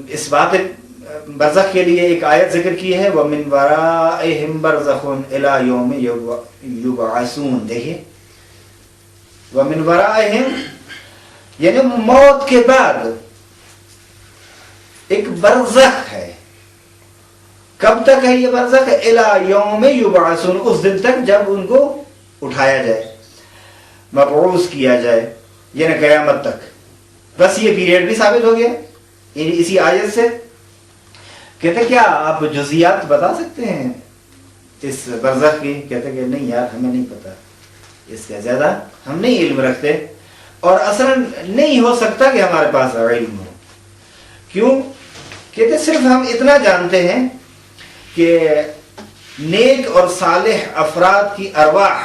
اس بات برزخ کے لیے ایک آیت ذکر کی ہے وَمِن وَرَائِهِمْ بَرْزَخٌ إِلَى يَوْمِ يُبْعَثُونَ. دیکھیے وَمِن وَرَائِهِمْ یعنی موت کے بعد ایک برزخ ہے. کب تک ہے یہ برزخ؟ إِلَى يَوْمِ يُبْعَثُونَ اس دن تک جب ان کو اٹھایا جائے مبعوث کیا جائے یعنی قیامت تک. بس یہ پیریڈ بھی ثابت ہو گیا اسی آیت سے. کہتے کیا آپ جزیات بتا سکتے ہیں اس برزخ کی؟ کہتے کہ نہیں یار ہمیں نہیں پتا، اس کا زیادہ ہم نہیں علم رکھتے اور اصلا نہیں ہو سکتا کہ ہمارے پاس علم ہو. کیوں؟ کہتے صرف ہم اتنا جانتے ہیں کہ نیک اور صالح افراد کی ارواح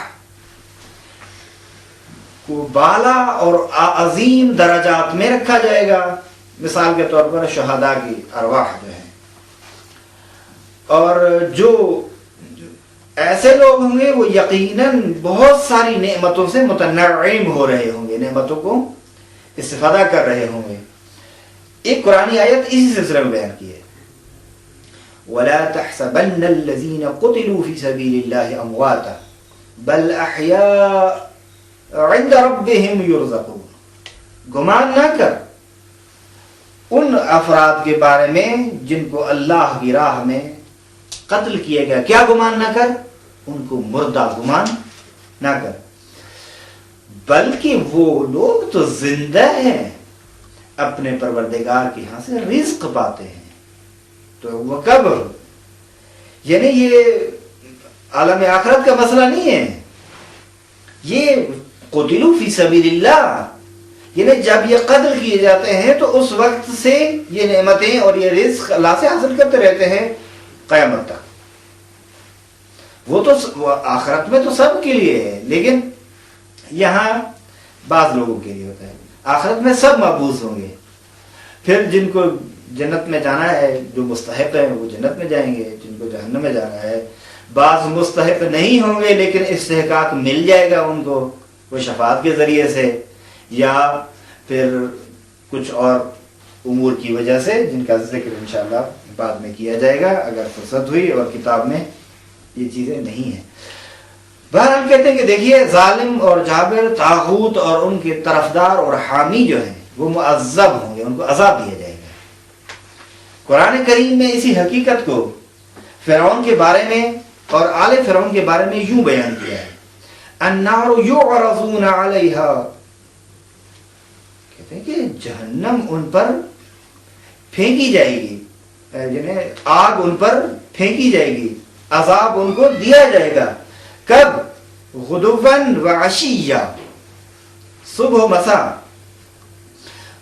کو بالا اور عظیم درجات میں رکھا جائے گا. مثال کے طور پر شہداء کی ارواح جو ہیں، اور جو ایسے لوگ ہوں گے وہ یقیناً بہت ساری نعمتوں سے متنعم ہو رہے ہوں گے، نعمتوں کو استفادہ کر رہے ہوں گے. ایک قرآنی آیت اسی سلسلے میں بیان کی ہے وَلَا تَحْسَبَنَّ الَّذِينَ قُتِلُوا فِي سَبِيلِ اللَّهِ أَمْوَاتًا بَلْ أَحْيَاءٌ عِنْدَ رَبِّهِمْ يُرْزَقُونَ. گمان نہ کر ان افراد کے بارے میں جن کو اللہ کی راہ میں قتل کیا گیا. کیا گمان نہ کر؟ ان کو مردہ گمان نہ کر، بلکہ وہ لوگ تو زندہ ہیں، اپنے پروردگار کے ہاں سے رزق پاتے ہیں. تو وہ کب؟ یعنی یہ عالم آخرت کا مسئلہ نہیں ہے، یہ قتلوا فی سبیل اللہ یعنی جب یہ قتل کیے جاتے ہیں تو اس وقت سے یہ نعمتیں اور یہ رزق اللہ سے حاصل کرتے رہتے ہیں قیامت تک. وہ تو آخرت میں تو سب کے لیے ہے، لیکن یہاں بعض لوگوں کے لیے ہوتا ہے. آخرت میں سب مبعوث ہوں گے، پھر جن کو جنت میں جانا ہے جو مستحق ہیں وہ جنت میں جائیں گے، جن کو جہنم میں جانا ہے. بعض مستحق نہیں ہوں گے لیکن استحقاق مل جائے گا ان کو، وہ شفاعت کے ذریعے سے یا پھر کچھ اور امور کی وجہ سے جن کا ذکر انشاءاللہ بعد میں کیا جائے گا اگر فرصت ہوئی اور کتاب میں یہ چیزیں نہیں ہیں. بہرحال کہتے ہیں کہ دیکھیے ظالم اور جابر طاغوت اور ان کے طرفدار اور حامی جو ہیں وہ معذب ہوں گے، ان کو عذاب دیا جائے گا. قرآن کریم میں اسی حقیقت کو فرعون کے بارے میں اور آل فرعون کے بارے میں یوں بیان کیا ہے النار یعرضون علیہا. کہتے ہیں کہ جہنم ان پر پھینکی جائے گی، یعنی آگ ان پر پھینکی جائے گی، عذاب ان کو دیا جائے گا. کب؟ غدوًا وعشیّا، صبح و مساء،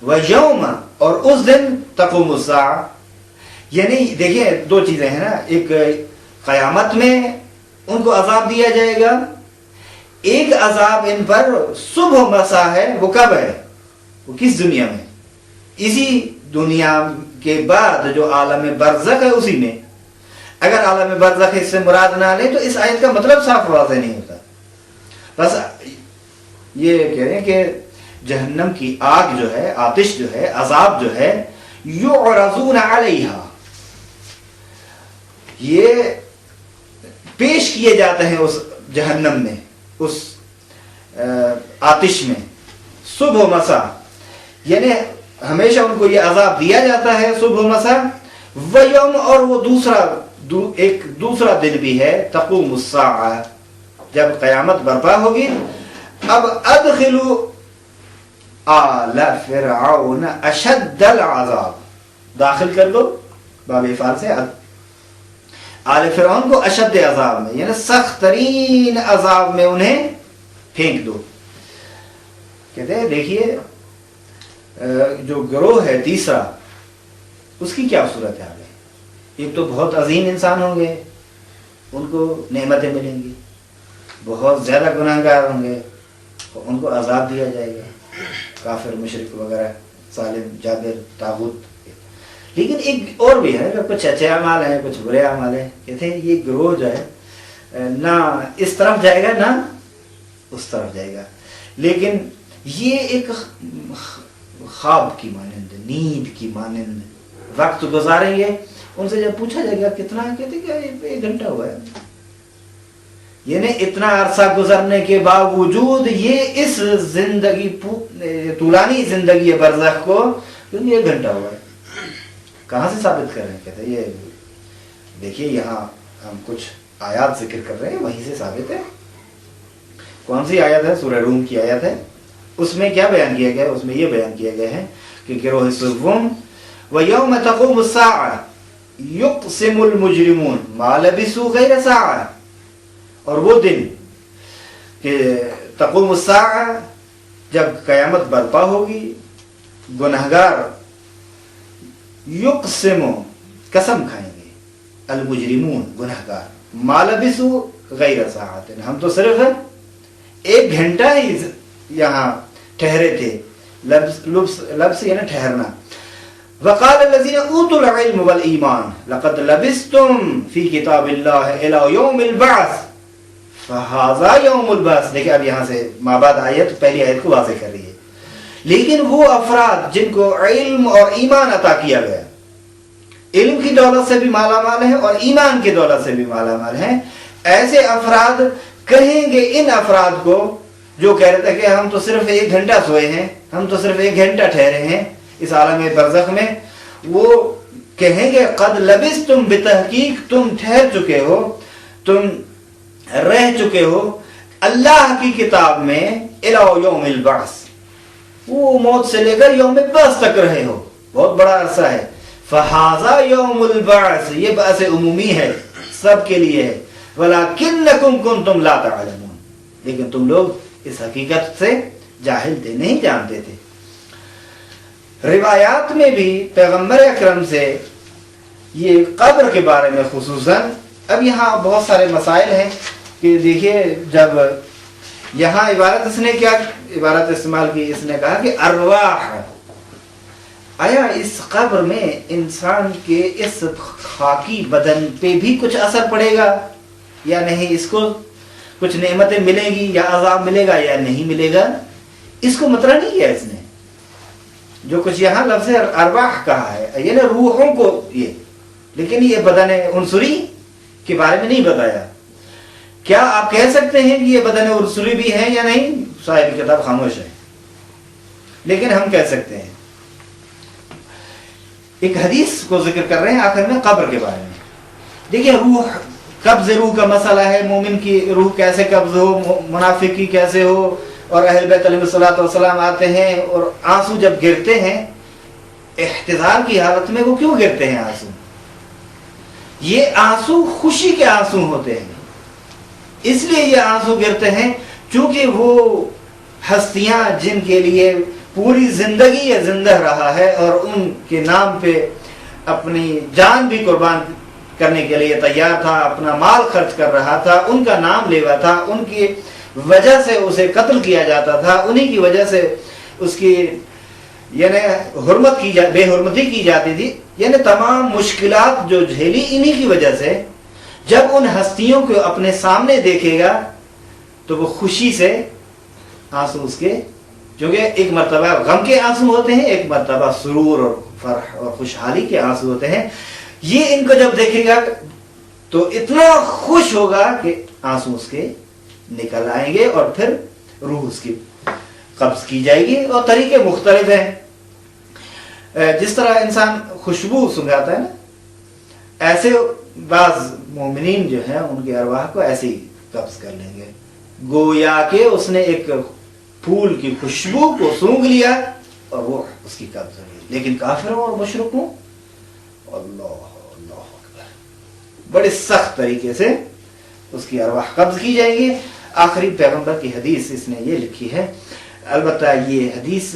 ویوم اور اس دن تقوم الساعہ. یعنی دیکھیں دو چیزیں ہیں نا، ایک قیامت میں ان کو عذاب دیا جائے گا، ایک عذاب ان پر صبح و مساء ہے. وہ کب ہے؟ وہ کس دنیا میں؟ اسی دنیا کے بعد جو عالم برزخ ہے اسی میں. اگر عالم برزخ اس سے مراد نہ لے تو اس آیت کا مطلب صاف واضح نہیں ہوتا. بس یہ کہہ رہے ہیں کہ جہنم کی آگ جو ہے، آتش جو ہے، عذاب جو ہے، یعرضون علیہا، یہ پیش کیے جاتے ہیں اس جہنم میں، اس آتش میں، صبح و مساء. یعنی ہمیشہ ان کو یہ عذاب دیا جاتا ہے صبح و مساء. ویوم اور وہ ایک دوسرا دن بھی ہے تقوم الساعہ، جب قیامت برپا ہوگی. اب ادخلوا آل فرعون اشد العذاب، داخل کر دو باب افعال سے آل فرعون کو اشد عذاب میں، یعنی سخت ترین عذاب میں انہیں پھینک دو. کہتے ہیں دیکھیے جو گروہ ہے تیسرا، اس کی کیا صورت حال ہے. ایک تو بہت عظیم انسان ہوں گے، ان کو نعمتیں ملیں گی، بہت زیادہ گناہگار ہوں گے، ان کو عذاب دیا جائے گا، کافر مشرک وغیرہ، ظالم جابر طاغوت. لیکن ایک اور بھی ہے کہ کچھ اچھے اعمال ہیں، کچھ برے اعمال ہیں. کہتے ہیں یہ گروہ جو ہے نہ اس طرف جائے گا نہ اس طرف جائے گا، لیکن یہ ایک خواب کی مانند، نیند کی مانند وقت گزاریں گے. ان سے جب پوچھا جائے گا کتنا ہے, کہتے کہ 1 گھنٹہ ہوا ہے. یعنی اتنا عرصہ گزرنے کے باوجود یہ اس زندگی طولانی زندگی برزخ کو 1 گھنٹہ ہوا ہے. کہاں سے ثابت کر رہے ہیں؟ کہتے ہیں یہ دیکھیے یہاں ہم کچھ آیات ذکر کر رہے ہیں, وہیں سے ثابت ہے. کون سی آیت ہے؟ سورہ روم کی آیت ہے. اس میں کیا بیان کیا گیا ہے؟ اس میں یہ بیان کیا گیا ہے کہ گروہ سوم وَيَوْمَ تَقُومُ السَّاعَةُ يُقْسِمُ الْمُجْرِمُونَ مَا لَبِثُوا غَيْرَ سَاعَةٍ. اور وہ دن کہ تقوم الساعہ, جب قیامت برپا ہوگی, گنہگار یقسم قسم کھائیں گے, المجرمون گنہگار, ما لبثوا غیر ساعت, ہم تو صرف 1 گھنٹہ ہی یہاں ٹھہرے تھے. لبس یعنی ٹھہرنا. وقال الذين اوتوا العلم والایمان لقد لبثتم في كتاب الله الى يوم البعث فهذا يوم البعث. دیکھیں اب یہاں سے مابعد آیت پہلی آیت کو واضح کر رہی ہے. لیکن وہ افراد جن کو علم اور ایمان عطا کیا گیا, علم کی دولت سے بھی مالا مال ہیں اور ایمان کی دولت سے بھی مالا مال ہیں, ایسے افراد کہیں گے ان افراد کو جو کہہ رہے تھے کہ ہم تو صرف 1 گھنٹہ سوئے ہیں, ہم تو صرف 1 گھنٹہ ٹھہرے ہیں اس عالم برزخ میں, وہ کہیں گے قد لبثتم, بتحقیق تم ٹھہر چکے ہو, تم رہ چکے ہو اللہ کی کتاب میں الی یوم البعث, وہ موت سے لے کر یوم بعث تک رہے ہو, بہت بڑا عرصہ ہے. فہذا یوم البعث, یہ بعث عمومی ہے, سب کے لیے ہے. ولکنکم کنتم لا تعلمون, لیکن تم لوگ اس حقیقت سے جاہل تھے, نہیں جانتے تھے. روایات میں بھی پیغمبر اکرم سے یہ قبر کے بارے میں خصوصاً, اب یہاں بہت سارے مسائل ہیں کہ دیکھیے, جب یہاں عبارت اس نے کیا عبارت استعمال کی, اس نے کہا کہ ارواح, آیا اس قبر میں انسان کے اس خاکی بدن پہ بھی کچھ اثر پڑے گا یا نہیں, اس کو کچھ نعمتیں ملیں گی یا عذاب ملے گا یا نہیں ملے گا, اس کو مطرح نہیں کیا اس نے. جو کچھ یہاں لفظ ارواح کہا ہے یعنی روحوں کو یہ, لیکن یہ بدن عنصری کے بارے میں نہیں بتایا. کیا آپ کہہ سکتے ہیں کہ یہ بدن عنصری بھی ہے یا نہیں؟ صاحب کتاب خاموش ہے, لیکن ہم کہہ سکتے ہیں. ایک حدیث کو ذکر کر رہے ہیں آخر میں قبر کے بارے میں. دیکھیے روح, قبض روح کا مسئلہ ہے, مومن کی روح کیسے قبض ہو, منافق کی کیسے ہو, اور اہل بیت علیہ الصلوۃ والسلام آتے ہیں اور آنسو جب گرتے ہیں احتضار کی حالت میں, وہ کیوں گرتے ہیں آنسو؟ یہ آنسو خوشی کے آنسو ہوتے ہیں, اس لیے یہ آنسو گرتے ہیں چونکہ وہ ہستیاں جن کے لیے پوری زندگی یہ زندہ رہا ہے اور ان کے نام پہ اپنی جان بھی قربان کرنے کے لیے تیار تھا, اپنا مال خرچ کر رہا تھا, ان کا نام لیوا تھا, ان کی وجہ سے اسے قتل کیا جاتا تھا, انہی کی وجہ سے اس کی یعنی بے حرمتی کی جاتی تھی, یعنی تمام مشکلات جو جھیلی انہی کی وجہ سے. جب ان ہستیوں کو اپنے سامنے دیکھے گا تو وہ خوشی سے آنسو اس کے, کیونکہ ایک مرتبہ غم کے آنسو ہوتے ہیں, ایک مرتبہ سرور اور فرح اور خوشحالی کے آنسو ہوتے ہیں. یہ ان کو جب دیکھے گا تو اتنا خوش ہوگا کہ آنسو اس کے نکل آئیں گے اور پھر روح اس کی قبض کی جائے گی. اور طریقے مختلف ہیں, جس طرح انسان خوشبو سنگھاتا ہے نا, ایسے بعض مومنین جو ہیں ان کے ارواح کو ایسے ہی قبض کر لیں گے, گویا کہ اس نے ایک پھول کی خوشبو کو سونگھ لیا اور وہ اس کی قبض ہو گئی. لیکن کافروں اور مشرکوں اللہ اکبر, بڑے سخت طریقے سے اس کی ارواح قبض کی جائیں گی. آخری پیغمبر کی حدیث اس نے یہ لکھی ہے, البتہ یہ حدیث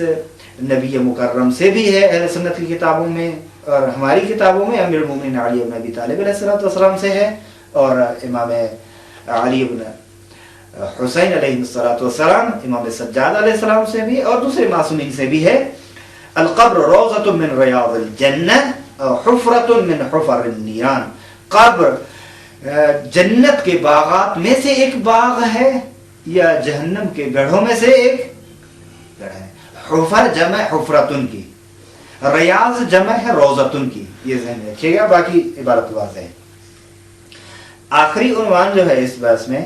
نبی مکرم سے بھی ہے, اہل سنت کی کتابوں میں اور ہماری کتابوں میں امیر المومنین علی بن ابی طالب علیہ السلام سے ہے, اور امام علی بن حسین علیہ السلام, امام سجاد علیہ السلام سے بھی, اور دوسرے معصومین سے بھی ہے. القبر روضۃ من ریاض الجنہ حفرۃ من حفر النیران, قبر جنت کے باغات میں سے ایک باغ ہے یا جہنم کے گڑھوں میں سے ایک گڑھ ہے. حفر جمع حفرتن کی, ریاض جمع ہے روزتن کی، یہ ذہن میں رکھیے گا، باقی عبارت واضح ہے۔ آخری عنوان جو ہے اس بحث میں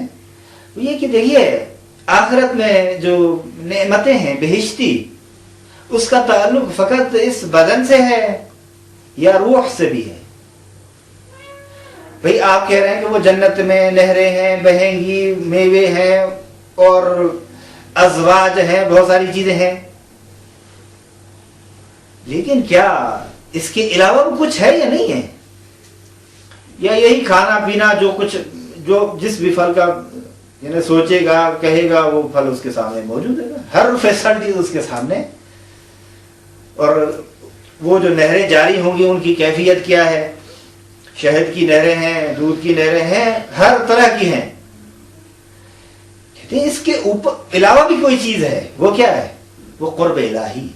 وہ یہ کہ دیکھیے آخرت میں جو نعمتیں ہیں بہشتی، اس کا تعلق فقط اس بدن سے ہے یا روح سے بھی ہے؟ بھئی آپ کہہ رہے ہیں کہ وہ جنت میں نہریں ہیں بہیں گی، میوے ہیں اور ازواج ہیں، بہت ساری چیزیں ہیں، لیکن کیا اس کے علاوہ بھی کچھ ہے یا نہیں ہے؟ یا یہی کھانا پینا جو کچھ جو جس بھی پھل کا یعنی سوچے گا کہے گا وہ پھل اس کے سامنے موجود ہے، ہر فیسلٹی اس کے سامنے، اور وہ جو نہریں جاری ہوں گی ان کی کیفیت کیا ہے؟ شہد کی نہریں ہیں، دودھ کی نہریں ہیں، ہر طرح کی ہیں۔ کہتے ہیں اس کے اوپر علاوہ بھی کوئی چیز ہے، وہ کیا ہے؟ وہ قرب الہی،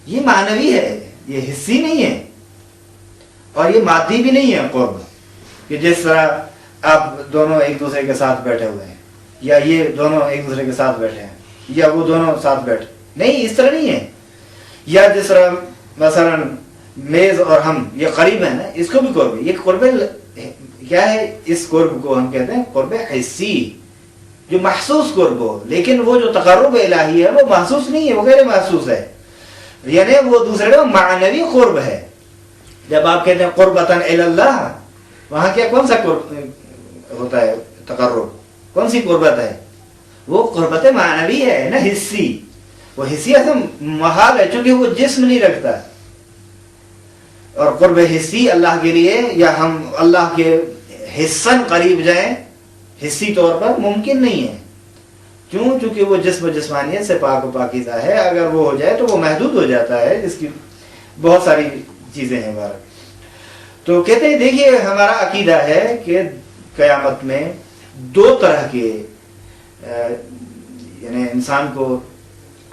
یہ معنوی ہے، یہ حسی نہیں ہے اور یہ مادی بھی نہیں ہے۔ قرب کہ جس طرح آپ دونوں ایک دوسرے کے ساتھ بیٹھے ہوئے ہیں، یا یہ دونوں ایک دوسرے کے ساتھ بیٹھے ہیں، یا وہ دونوں ساتھ بیٹھے، نہیں، اس طرح نہیں ہے۔ یا جس طرح مثلا میز اور ہم یہ قریب ہیں نا، اس کو بھی قرب ہے۔ یہ قرب کیا ہے؟ اس قرب کو ہم کہتے ہیں قرب حسی، جو محسوس قرب ہو، لیکن وہ جو تقرب الہی ہے وہ محسوس نہیں ہے، وہ غیر محسوس ہے، یعنی وہ دوسرے کا معنوی قرب ہے۔ جب آپ کہتے ہیں قربتاً الی اللہ، وہاں کیا کون سا قرب ہوتا ہے؟ تقرب، کون سی قربت ہے؟ وہ قربت معنوی ہے نا، حسی۔ وہ حسی اصلا محال ہے چونکہ وہ جسم نہیں رکھتا، اور قرب حسی اللہ کے لیے یا ہم اللہ کے حصن قریب جائیں حسی طور پر ممکن نہیں ہے، کیوں؟ چونکہ وہ جسم و جسمانیت سے پاک و پاکیزہ ہے، اگر وہ ہو جائے تو وہ محدود ہو جاتا ہے، جس کی بہت ساری چیزیں ہیں ہمارا۔ تو کہتے ہیں دیکھیے ہمارا عقیدہ ہے کہ قیامت میں دو طرح کے یعنی انسان کو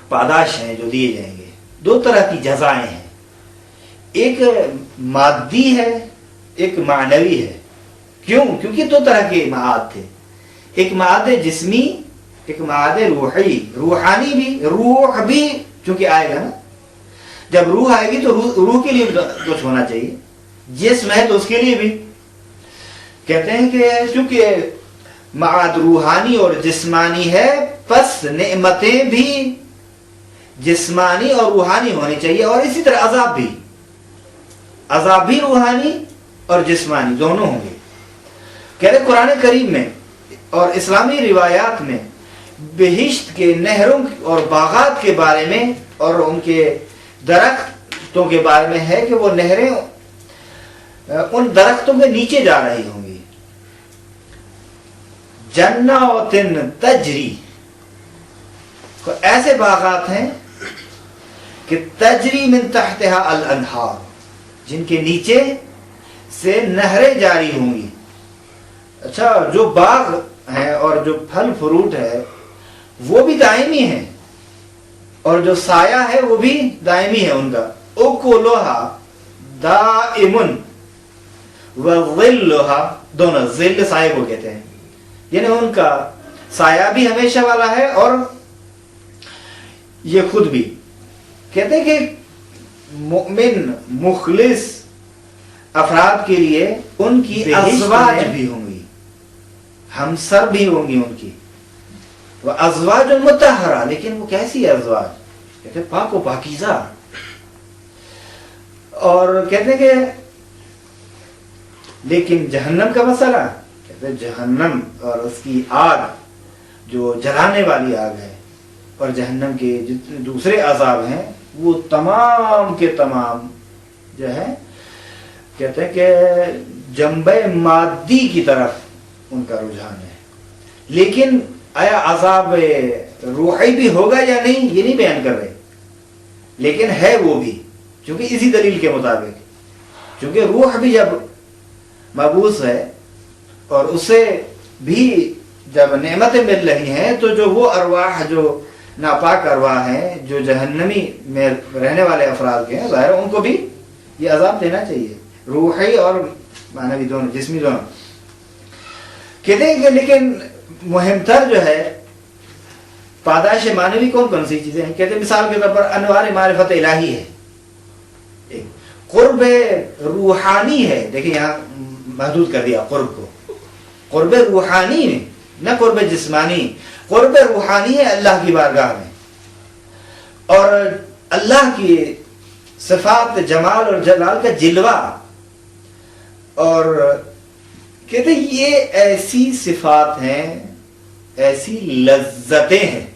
پاداش ہیں جو دیے جائیں گے، دو طرح کی جزائیں ہیں، ایک مادی ہے ایک معنوی ہے۔ کیوں؟ کیونکہ دو طرح کے معاد تھے، ایک معاد جسمی، ایک معاد روحی، روحانی بھی، روح بھی چونکہ آئے گا نا، جب روح آئے گی تو روح کے لیے کچھ ہونا چاہیے، جسم ہے تو اس کے لیے بھی۔ کہتے ہیں کہ چونکہ معاد روحانی اور جسمانی ہے، پس نعمتیں بھی جسمانی اور روحانی ہونی چاہیے، اور اسی طرح عذاب بھی روحانی اور جسمانی دونوں ہوں گے۔ کہہ رہے قرآن کریم میں اور اسلامی روایات میں بہشت کے نہروں اور باغات کے بارے میں اور ان کے درختوں کے بارے میں ہے کہ وہ نہریں ان درختوں کے نیچے جا رہی ہوں گی۔ جنات تجری، ایسے باغات ہیں کہ تجری من تحتها الانہار، جن کے نیچے سے نہریں جاری ہوں گی۔ اچھا، جو باغ ہیں اور جو پھل فروٹ ہے وہ بھی دائمی ہیں، اور جو سایہ ہے وہ بھی دائمی ہے ان کا۔ اکلھا دائم وظلھا، دونوں، ظل سایہ کو کہتے ہیں، یعنی ان کا سایہ بھی ہمیشہ والا ہے اور یہ خود بھی۔ کہتے ہیں کہ مؤمن مخلص افراد کے لیے ان کی ازواج بھی ہوں گی، ہمسر بھی ہوں گی ان کی، وہ ازواج مطہرہ، لیکن وہ کیسی ازواج؟ کہتے ہیں پاک و پاکیزہ۔ اور کہتے ہیں کہ لیکن جہنم کا مسئلہ، کہتے ہیں جہنم اور اس کی آگ جو جلانے والی آگ ہے، اور جہنم کے جتنے دوسرے عذاب ہیں وہ تمام کے تمام جو ہے کہتے ہیں کہ جنبہ مادی کی طرف ان کا رجحان ہے۔ لیکن آیا عذاب روحی بھی ہوگا یا نہیں یہ نہیں بیان کر رہے، لیکن ہے وہ بھی، چونکہ اسی دلیل کے مطابق، چونکہ روح بھی جب مبعوث ہے اور اسے بھی جب نعمتیں مل رہی ہیں تو جو وہ ارواح جو ناپاک ارواح ہیں جو جہنمی میں رہنے والے افراد کے ہیں، ظاہر ان کو بھی یہ عذاب دینا چاہیے، روحی اور معنوی دونوں، جسمی دونوں۔ کہتے ہیں کہ لیکن مہم تر جو ہے پاداش معنوی کون کون سی چیزیں ہیں؟ کہتے ہیں مثال کے طور پر انوار معرفت الہی ہے، قرب روحانی ہے. دیکھیں یہاں محدود کر دیا قرب کو. قرب روحانی ہے نہ قرب جسمانی. قرب روحانی ہے اللہ کی بارگاہ میں, اور اللہ کی صفات جمال اور جلال کا جلوہ. اور کہتے ہیں یہ ایسی صفات ہیں, ایسی لذتیں ہیں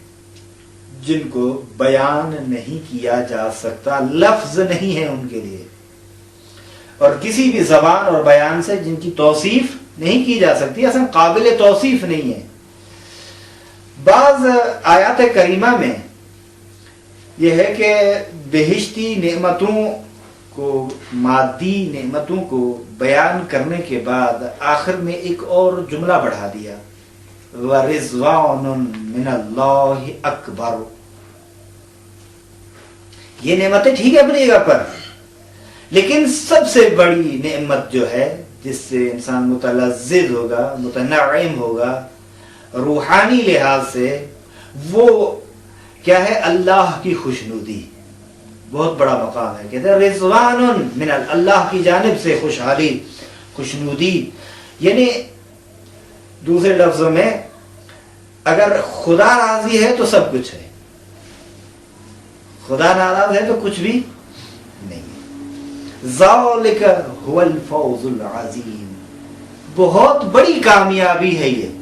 جن کو بیان نہیں کیا جا سکتا, لفظ نہیں ہے ان کے لیے, اور کسی بھی زبان اور بیان سے جن کی توصیف نہیں کی جا سکتی, اصلا قابل توصیف نہیں ہے. بعض آیات کریمہ میں یہ ہے کہ بہشتی نعمتوں کو, مادی نعمتوں کو بیان کرنے کے بعد آخر میں ایک اور جملہ بڑھا دیا, وَرِضْوَانٌ مِّنَ اللَّهِ أَكْبَرُ. یہ نعمتیں ٹھیک ہے اپنی جگہ پر, لیکن سب سے بڑی نعمت جو ہے جس سے انسان متلذذ ہوگا, متنعم ہوگا روحانی لحاظ سے, وہ کیا ہے؟ اللہ کی خوشنودی. بہت بڑا مقام ہے. کہتے ہیں رضوان من اللہ کی جانب سے خوشحالی, خوشنودی. یعنی دوسرے لفظوں میں اگر خدا راضی ہے تو سب کچھ ہے, خدا ناراض ہے تو کچھ بھی نہیں. ذالک هو الفوز العظیم. بہت بڑی کامیابی ہے یہ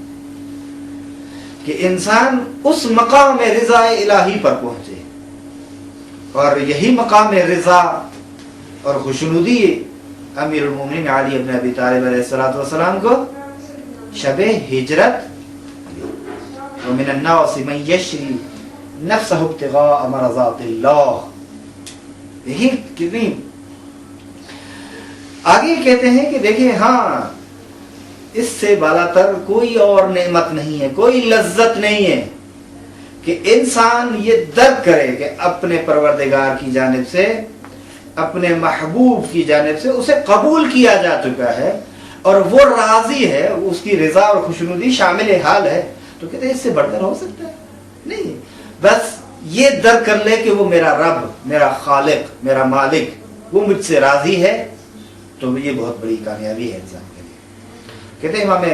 کہ انسان اس مقام رضا الہی پر پہنچے, اور یہی مقام رضا اور خوشنودی امیر المومنین علی بن ابی طالب علیہ السلام کو شب ہجرت, ومن الناس من یشری نفسه ابتغاء مرضات اللہ. یہی کتنی آگے کہتے ہیں کہ دیکھیں ہاں اس سے بالا تر کوئی اور نعمت نہیں ہے, کوئی لذت نہیں ہے کہ انسان یہ درک کرے کہ اپنے پروردگار کی جانب سے, اپنے محبوب کی جانب سے اسے قبول کیا جا چکا ہے اور وہ راضی ہے, اس کی رضا اور خوشنودی شامل حال ہے. تو کہتے ہیں اس سے بڑھ کر ہو سکتا ہے نہیں. بس یہ درک کر لے کہ وہ میرا رب, میرا خالق, میرا مالک, وہ مجھ سے راضی ہے, تو یہ بہت بڑی کامیابی ہے انسان کے لیے. کہتے ہیں امام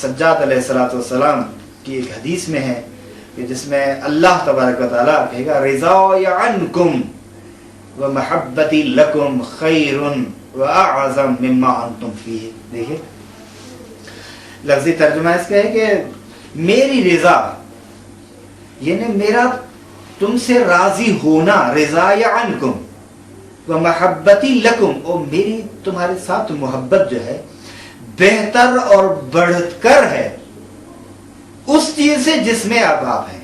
سجاد علیہ السلام کی ایک حدیث میں ہے کہ جس میں اللہ تبارک و تعالیٰ کہے گا رضائی عنکم و محبتی لکم خیر و اعظم مما انتم فیہ. دیکھیں لفظی ترجمہ اس کا ہے کہ میری رضا یعنی میرا تم سے راضی ہونا, رضائی عنکم و محبتی لکم, اور میری تمہارے ساتھ محبت جو ہے بہتر اور بڑھ کر ہے اس چیز سے جس میں آپ ہیں.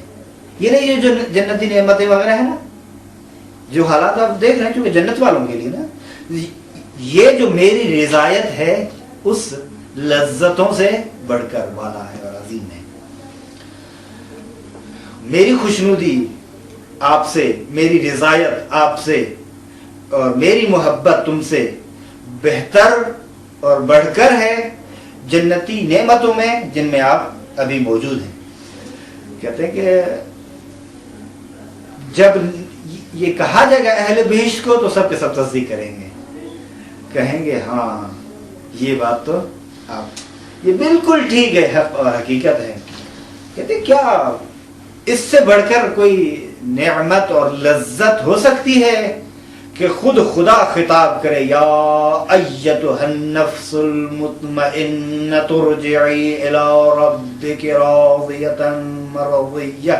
یہ نہیں یہ جو جنتی نعمتیں وغیرہ ہیں نا, جو حالات آپ دیکھ رہے ہیں چونکہ جنت والوں کے لیے نا, یہ جو میری رضایت ہے اس لذتوں سے بڑھ کر والا ہے اور عظیم ہے. میری خوشنودی آپ سے, میری رضایت آپ سے, اور میری محبت تم سے بہتر اور بڑھ کر ہے جنتی نعمتوں میں جن میں آپ ابھی موجود ہیں. کہتے ہیں کہ جب یہ کہا جائے گا اہل بہشت کو تو سب کے سب تصدیق کریں گے, کہیں گے ہاں یہ بات تو آپ یہ بالکل ٹھیک ہے, حق اور حقیقت ہے. کہتے ہیں کیا اس سے بڑھ کر کوئی نعمت اور لذت ہو سکتی ہے کہ خود خدا خطاب کرے یا ایتها النفس المطمئنة ارجعی الی ربک راضیة مرضیة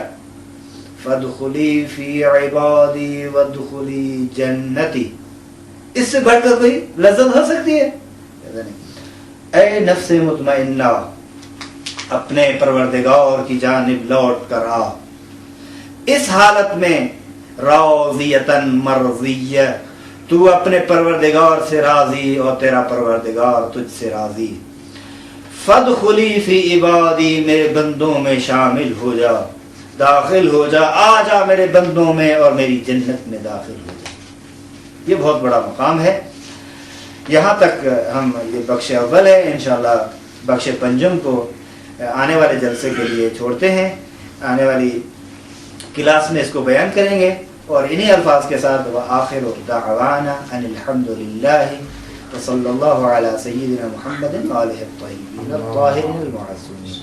فادخلی فی عبادی وادخلی جنتی. اس سے بڑھ کر کوئی لذت ہو سکتی ہے؟ اے نفس مطمئنہ اپنے پروردگار کی جانب لوٹ کر آ, اس حالت میں راضیتاً مرضیہ, تو اپنے پروردگار سے راضی اور تیرا پروردگار تجھ سے راضی. فادخلی فی عبادی, میرے بندوں میں شامل ہو جا, داخل ہو جا, آ جا میرے بندوں میں اور میری جنت میں داخل ہو جا. یہ بہت بڑا مقام ہے. یہاں تک ہم یہ بخش اول ہے, انشاءاللہ بخش پنجم کو آنے والے جلسے کے لیے چھوڑتے ہیں. آنے والی کلاس میں اس کو بیان کریں گے اور انہی الفاظ کے ساتھ وآخر دعوانا ان الحمد للہ وصلی اللہ علی سیدنا محمد وآلہ الطیبین الطاہرین المعصومین.